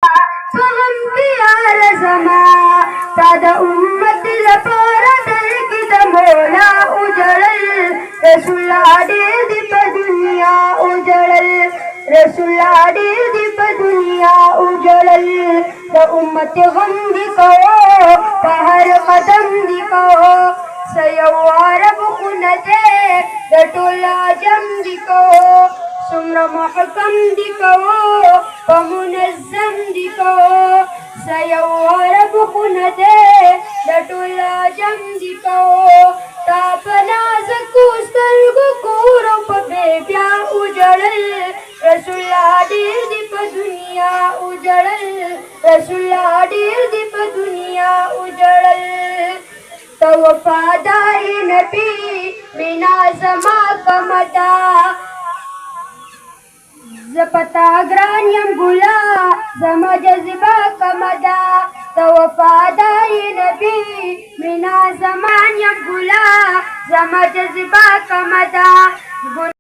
فغم پیار زما تا د امت لپاره درکې د مولا اجړل رسول ډېر دې په دنیا اجړل رسول ډېر دې په دنیا اجړل د امت غم دې کوو په هر قدم دې کوو سیو عرب خونه دې د ټول عجم دې کوو څومره محکم دې کوو په منظم دې کوو سیو عرب خونه دې د ټول عجم دې کوو تا په نازکو سترګو کور او په بیا اجړل رسول ډېر دې په دنیا اجړل رسول ډېر دې په دنیا اجړل تو وفادار نبی مینا زما کمدا زپتا گران یم ګلا زما جذبه کمدا تو وفادار نبی مینا زمان یم ګلا زما جذبه کمدا